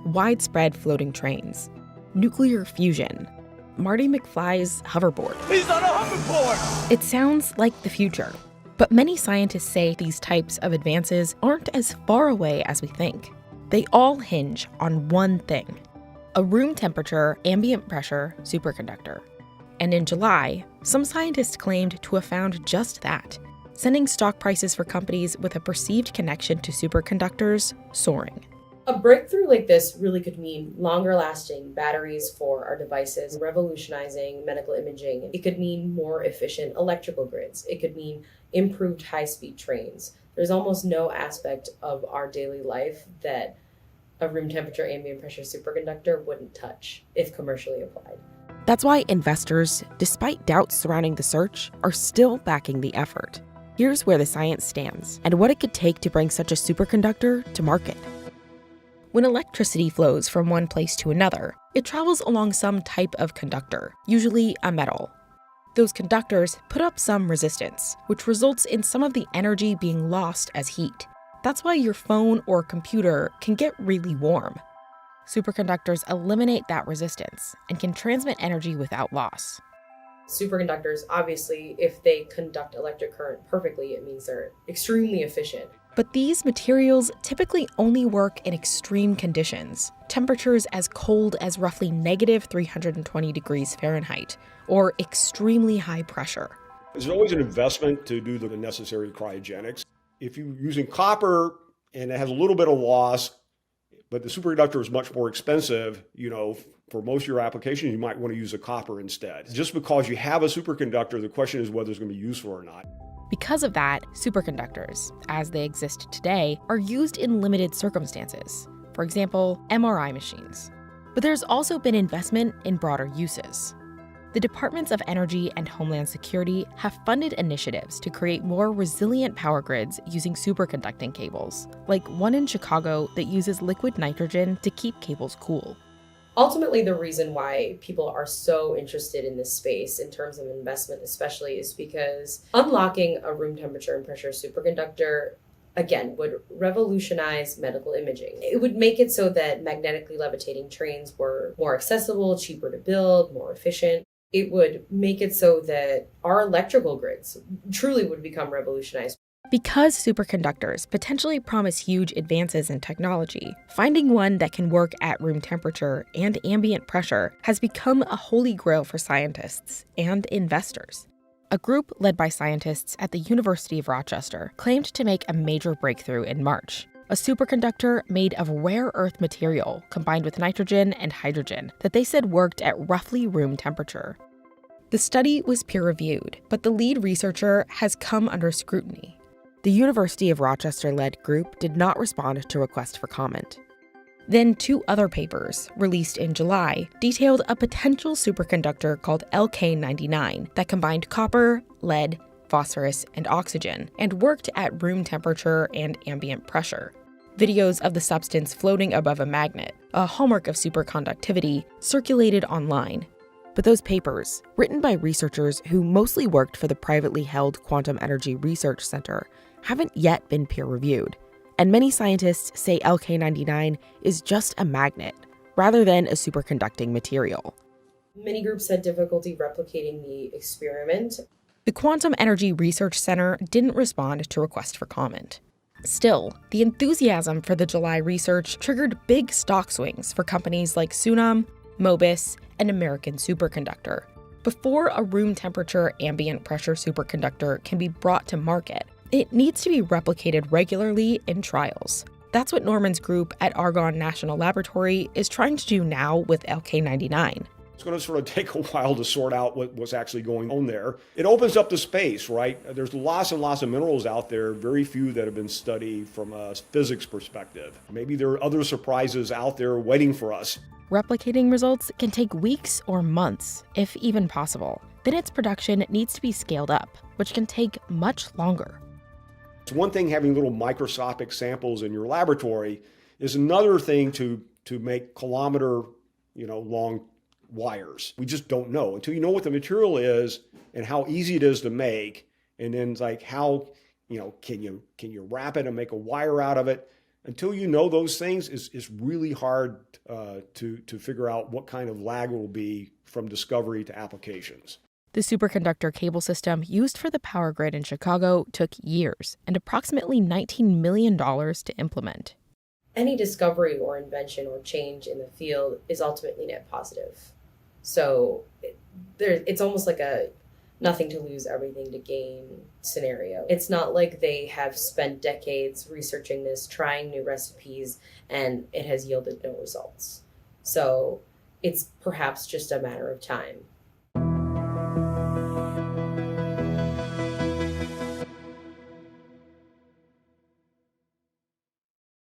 widespread floating trains, nuclear fusion, Marty McFly's hoverboard. He's on a hoverboard! It sounds like the future, but many scientists say these types of advances aren't as far away as we think. They all hinge on one thing: a room temperature, ambient pressure superconductor. And in July, some scientists claimed to have found just that, sending stock prices for companies with a perceived connection to superconductors soaring. A breakthrough like this really could mean longer lasting batteries for our devices, revolutionizing medical imaging. It could mean more efficient electrical grids. It could mean improved high-speed trains. There's almost no aspect of our daily life that a room temperature ambient pressure superconductor wouldn't touch if commercially applied. That's why investors, despite doubts surrounding the search, are still backing the effort. Here's where the science stands and what it could take to bring such a superconductor to market. When electricity flows from one place to another, it travels along some type of conductor, usually a metal. Those conductors put up some resistance, which results in some of the energy being lost as heat. That's why your phone or computer can get really warm. Superconductors eliminate that resistance and can transmit energy without loss. Superconductors, obviously, if they conduct electric current perfectly, it means they're extremely efficient. But these materials typically only work in extreme conditions, temperatures as cold as roughly negative 320 degrees Fahrenheit, or extremely high pressure. There's always an investment to do the necessary cryogenics. If you're using copper and it has a little bit of loss, but the superconductor is much more expensive, for most of your applications, you might want to use a copper instead. Just because you have a superconductor, the question is whether it's going to be useful or not. Because of that, superconductors, as they exist today, are used in limited circumstances. For example, MRI machines. But there's also been investment in broader uses. The Departments of Energy and Homeland Security have funded initiatives to create more resilient power grids using superconducting cables, like one in Chicago that uses liquid nitrogen to keep cables cool. Ultimately, the reason why people are so interested in this space in terms of investment especially is because unlocking a room temperature and pressure superconductor, again, would revolutionize medical imaging. It would make it so that magnetically levitating trains were more accessible, cheaper to build, more efficient. It would make it so that our electrical grids truly would become revolutionized. Because superconductors potentially promise huge advances in technology, finding one that can work at room temperature and ambient pressure has become a holy grail for scientists and investors. A group led by scientists at the University of Rochester claimed to make a major breakthrough in March. A superconductor made of rare earth material combined with nitrogen and hydrogen that they said worked at roughly room temperature. The study was peer-reviewed, but the lead researcher has come under scrutiny. The University of Rochester-led group did not respond to requests for comment. Then 2 other papers, released in July, detailed a potential superconductor called LK99 that combined copper, lead, phosphorus, and oxygen, and worked at room temperature and ambient pressure. Videos of the substance floating above a magnet, a hallmark of superconductivity, circulated online. But those papers, written by researchers who mostly worked for the privately held Quantum Energy Research Center, haven't yet been peer-reviewed. And many scientists say LK99 is just a magnet, rather than a superconducting material. Many groups had difficulty replicating the experiment. The Quantum Energy Research Center didn't respond to requests for comment. Still, the enthusiasm for the July research triggered big stock swings for companies like Sunam, Mobis, and American Superconductor. Before a room temperature ambient pressure superconductor can be brought to market, it needs to be replicated regularly in trials. That's what Norman's group at Argonne National Laboratory is trying to do now with LK99. It's going to sort of take a while to sort out what's actually going on there. It opens up the space, right? There's lots and lots of minerals out there, very few that have been studied from a physics perspective. Maybe there are other surprises out there waiting for us. Replicating results can take weeks or months, if even possible. Then its production needs to be scaled up, which can take much longer. It's one thing having little microscopic samples in your laboratory, is another thing to make kilometer, long wires. We just don't know until you know what the material is and how easy it is to make, and then it's like how, can you wrap it and make a wire out of it? until you know those things, it's really hard to figure out what kind of lag will be from discovery to applications. The superconductor cable system used for the power grid in Chicago took years and approximately $19 million to implement. Any discovery or invention or change in the field is ultimately net positive. So it's almost like a nothing to lose, everything to gain scenario. It's not like they have spent decades researching this, trying new recipes, and it has yielded no results. So it's perhaps just a matter of time.